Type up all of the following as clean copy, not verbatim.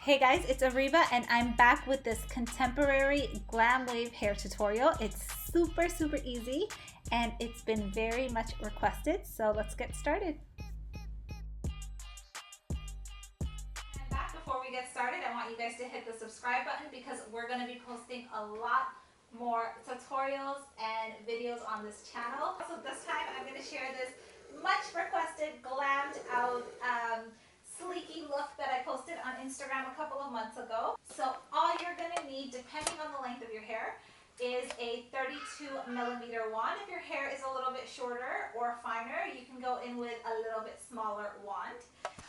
Hey guys, it's Ariba and I'm back with this contemporary glam wave hair tutorial. It's super easy and it's been very much requested, so let's get started. And back before we get started, I want you guys to hit the subscribe button because we're going to be posting a lot more tutorials and videos on this channel. So this time I'm going to share this much requested glammed out sleeky look that I posted on Instagram a couple of months ago. So all you're going to need, depending on the length of your hair, is a 32 millimeter wand. If your hair is a little bit shorter or finer, you can go in with a little bit smaller wand.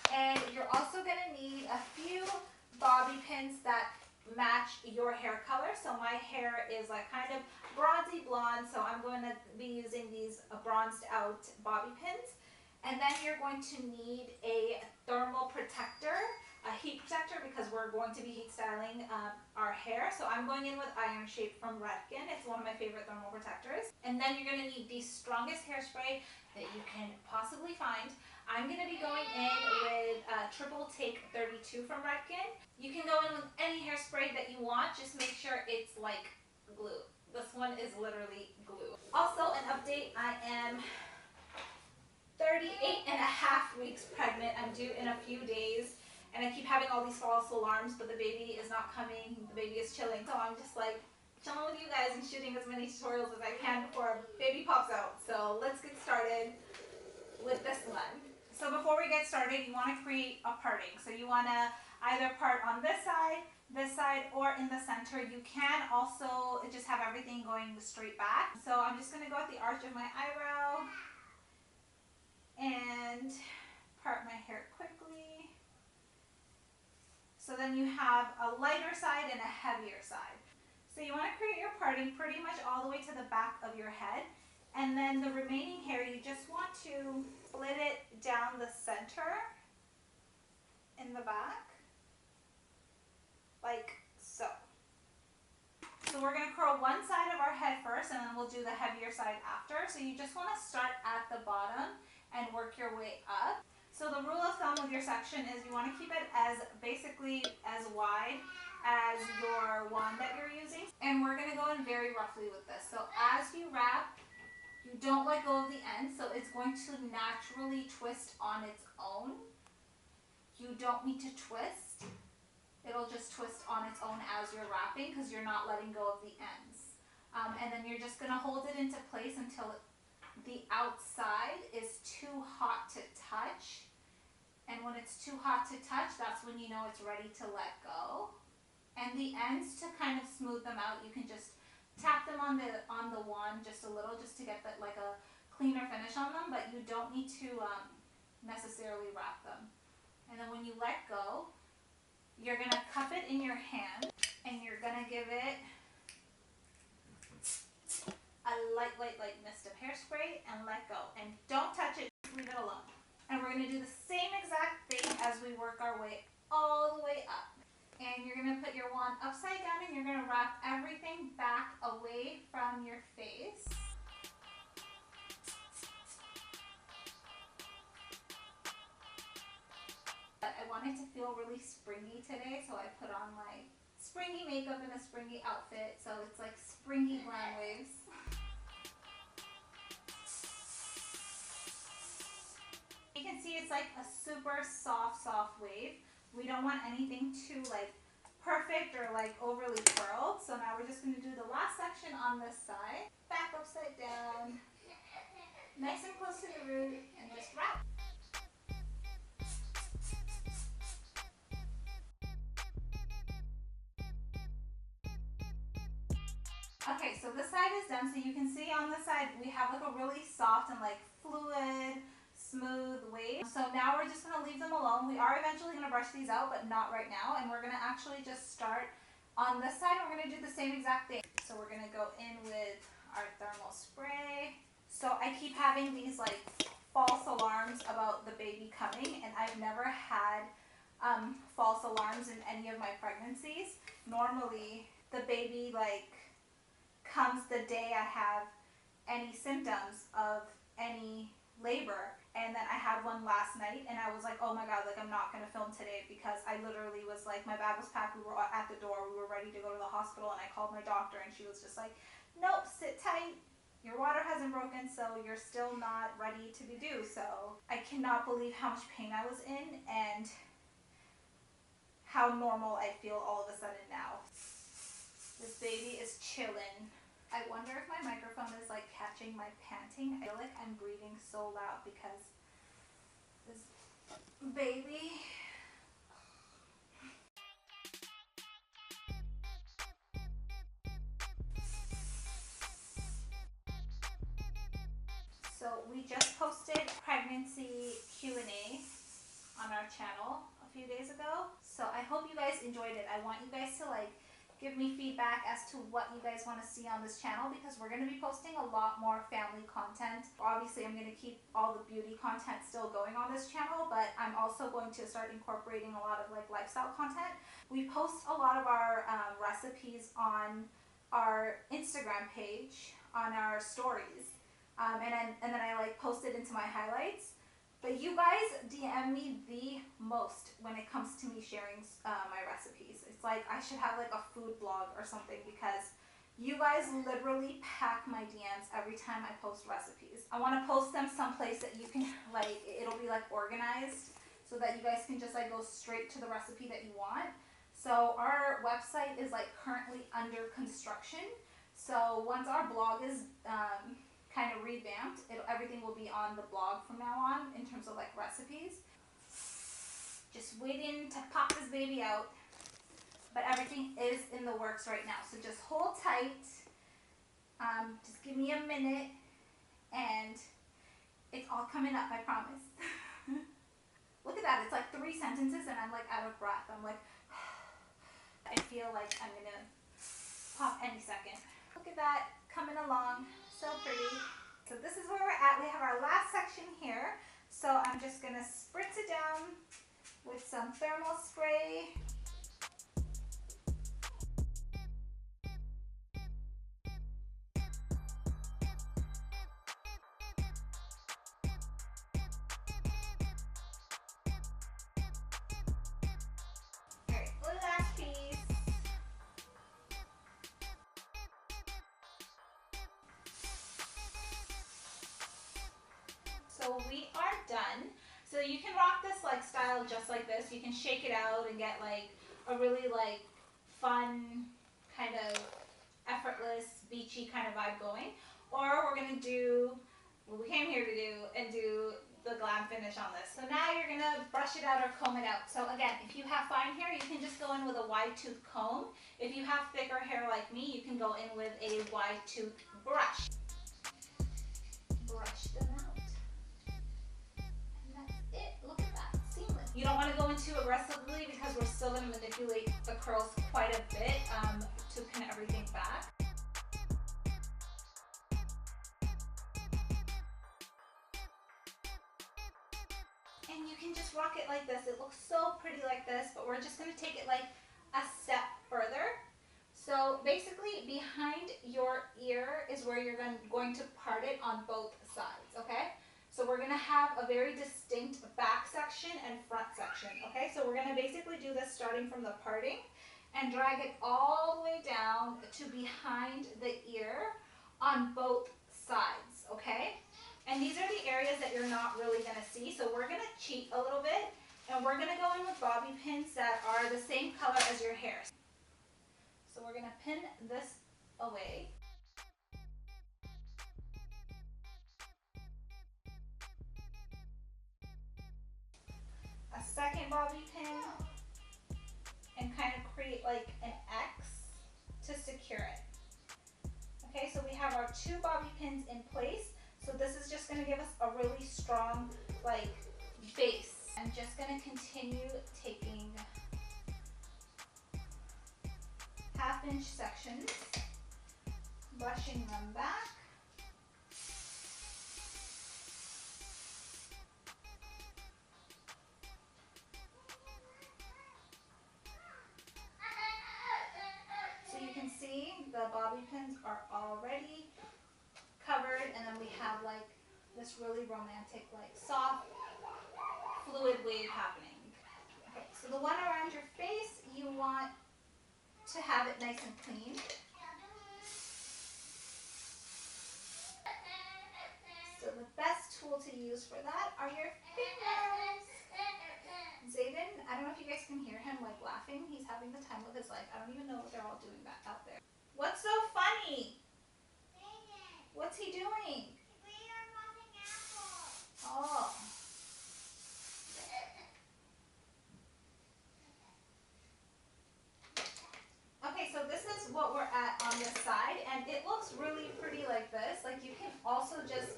And you're also going to need a few bobby pins that match your hair color. So my hair is like kind of bronzy blonde, so I'm going to be using these bronzed out bobby pins. And then you're going to need a thermal protector, a heat protector, because we're going to be heat styling our hair. So I'm going in with Iron Shape from Redken. It's one of my favorite thermal protectors. And then you're going to need the strongest hairspray that you can possibly find. I'm going to be going in with Triple Take 32 from Redken. You can go in with any hairspray that you want. Just make sure it's like glue. This one is literally glue. Also, an update, I am 38 and a half weeks pregnant. I'm due in a few days and I keep having all these false alarms, but the baby is not coming. The baby is chilling. So I'm just like chilling with you guys and shooting as many tutorials as I can before baby pops out. So let's get started with this one. So before we get started, you want to create a parting. So you want to either part on this side, or in the center. You can also just have everything going straight back. So I'm just going to go at the arch of my eyebrow and part my hair quickly. So then you have a lighter side and a heavier side. So you want to create your parting pretty much all the way to the back of your head. And then the remaining hair, you just want to split it down the center in the back, like so. So we're going to curl one side of our head first and then we'll do the heavier side after. So you just want to start at the bottom and work your way up. So the rule of thumb with your section is you want to keep it as basically as wide as your wand that you're using. And we're going to go in very roughly with this. So as you wrap, you don't let go of the end, so it's going to naturally twist on its own. You don't need to twist. It'll just twist on its own as you're wrapping because you're not letting go of the ends. And then you're just going to hold it into place until the outside is too hot to touch. And when it's too hot to touch, that's when you know it's ready to let go. And the ends, to kind of smooth them out, you can just tap them on the wand just a little, just to get that like a cleaner finish on them, but you don't need to necessarily wrap them. And then when you let go, you're going to cup it in your hand and you're going to give it a light mist of hairspray and let go. And don't touch it, just leave it alone. And we're going to do the same exact thing as we work our way all the way up. And you're going to put your wand upside down and you're going to wrap everything back away from your face. But I wanted to feel really springy today, so I put on like springy makeup and a springy outfit. So it's like springy glam waves. You can see it's like a super soft wave. We don't want anything too like perfect or like overly curled. So now we're just going to do the last section on this side. Back upside down, nice and close to the root, and just wrap. Okay, so this side is done. So you can see on this side we have like a really soft and like fluid, smooth wave. So now we're just going to leave them alone. We are eventually going to brush these out, but not right now. And we're going to actually just start on this side. We're going to do the same exact thing. So we're going to go in with our thermal spray. So I keep having these like false alarms about the baby coming, and I've never had false alarms in any of my pregnancies. Normally the baby like comes the day I have any symptoms of any labor, And then I had one last night, and I was like, oh my god, like I'm not gonna film today because I literally was like, my bag was packed, we were at the door, we were ready to go to the hospital, and I called my doctor, and she was just like, nope, sit tight, your water hasn't broken, so you're still not ready to be due. So I cannot believe how much pain I was in and how normal I feel all of a sudden now. This baby is chilling. I wonder if my microphone is like catching my panting. I feel like I'm breathing so loud because this baby. So we just posted pregnancy Q&A on our channel a few days ago. So I hope you guys enjoyed it. I want you guys to like give me feedback as to what you guys want to see on this channel because we're going to be posting a lot more family content. Obviously, I'm going to keep all the beauty content still going on this channel, but I'm also going to start incorporating a lot of like lifestyle content. We post a lot of our recipes on our Instagram page, on our stories, and then I like post it into my highlights. But you guys DM me the most when it comes to me sharing my recipes. It's like I should have like a food blog or something because you guys literally pack my DMs every time I post recipes. I want to post them someplace that you can like, it'll be like organized so that you guys can just like go straight to the recipe that you want. So our website is like currently under construction. So once our blog is kind of revamped, everything will be on the blog from now on in terms of like recipes. Just waiting to pop this baby out, but everything is in the works right now, so just hold tight. Just give me a minute and it's all coming up, I promise. Look at that, it's like 3 sentences and I'm like out of breath. I'm like I feel like I'm gonna pop any second. Look at that, coming along. So pretty. So this is where we're at. We have our last section here. So I'm just going to spritz it down with some thermal spray. Alright, last piece. So we are done. So you can rock this like style just like this. You can shake it out and get like a really like fun, kind of effortless, beachy kind of vibe going. Or we're gonna do what we came here to do and do the glam finish on this. So now you're gonna brush it out or comb it out. So again, if you have fine hair, you can just go in with a wide tooth comb. If you have thicker hair like me, you can go in with a wide tooth brush. Brush them out. And that's it. Look at that. Seamless. You don't want to go in too aggressively because we're still going to manipulate the curls quite a bit to pin everything back. And you can just rock it like this. It looks so pretty like this, but we're just going to take it like a step further. So basically behind your ear is where you're going to part it on both sides, okay? So we're going to have a very distinct back section and front section, okay? So we're going to basically do this starting from the parting and drag it all the way down to behind the ear on both sides, okay? And these are the areas that you're not really going to see, so we're going to cheat a little bit and we're going to go in with bobby pins that are the same color as your hair. So we're going to pin this away. A second bobby pin and kind of create like an X to secure it. Okay, so we have our 2 bobby pins in place. So this is just going to give us a really strong like base. I'm just going to continue taking 1/2-inch sections, brushing them back. So you can see the bobby pins are already covered, and then we have like this really romantic, like soft, fluid wave happening. Okay, so the one around your face, you want to have it nice and clean. So the best tool to use for that are your fingers. Zayden, I don't know if you guys can hear him like laughing. He's having the time of his life. I don't even know what they're all doing back out there. What's so funny? What's he doing? Oh. Okay, so this is what we're at on this side, and it looks really pretty like this. Like you can also just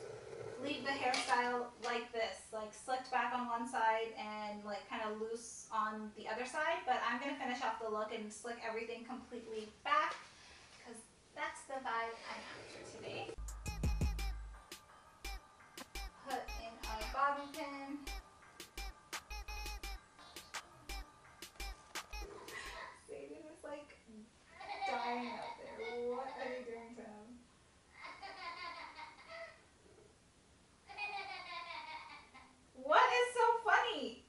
leave the hairstyle like this, like slicked back on one side and like kind of loose on the other side, but I'm going to finish off the look and slick everything completely back because that's the vibe I'm after today. Put in our bobby pin. Sadie is like dying out there. What are they doing to him? What is so funny?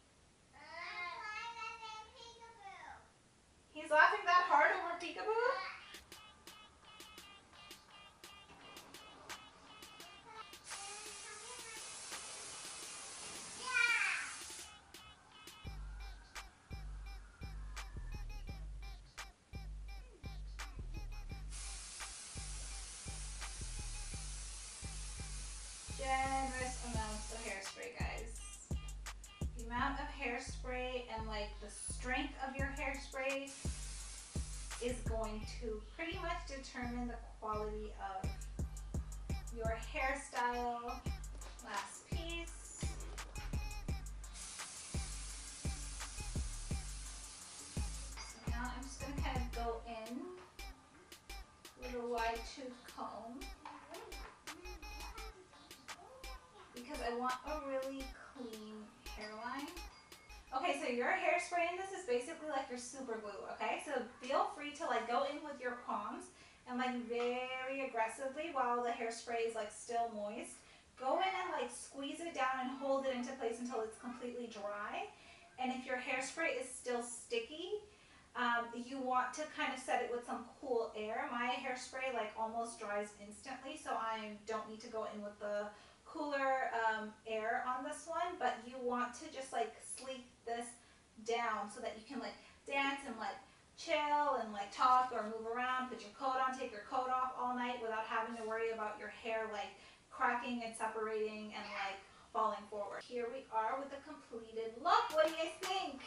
He's laughing that hard over peekaboo? Generous amounts of hairspray, guys. The amount of hairspray and like the strength of your hairspray is going to pretty much determine the quality of your hairstyle. Last piece. So now I'm just going to kind of go in with a wide tooth comb because I want a really clean hairline. Okay, so your hairspray in this is basically like your super glue, okay? So feel free to like go in with your palms and like very aggressively while the hairspray is like still moist. Go in and like squeeze it down and hold it into place until it's completely dry. And if your hairspray is still sticky, you want to kind of set it with some cool air. My hairspray like almost dries instantly, so I don't need to go in with the cooler air on this one, but you want to just like sleek this down so that you can like dance and like chill and like talk or move around, put your coat on, take your coat off all night without having to worry about your hair like cracking and separating and like falling forward. Here we are with a completed look. What do you guys think?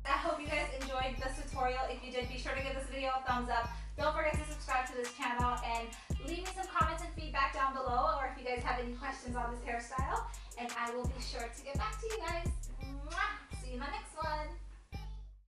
I hope you guys enjoyed this tutorial. If you did, be sure to give this video a thumbs up. Don't forget to subscribe to this channel and leave me some comments and feedback down below, or if you guys have any questions on this hairstyle, and I will be sure to get back to you guys. See you in my next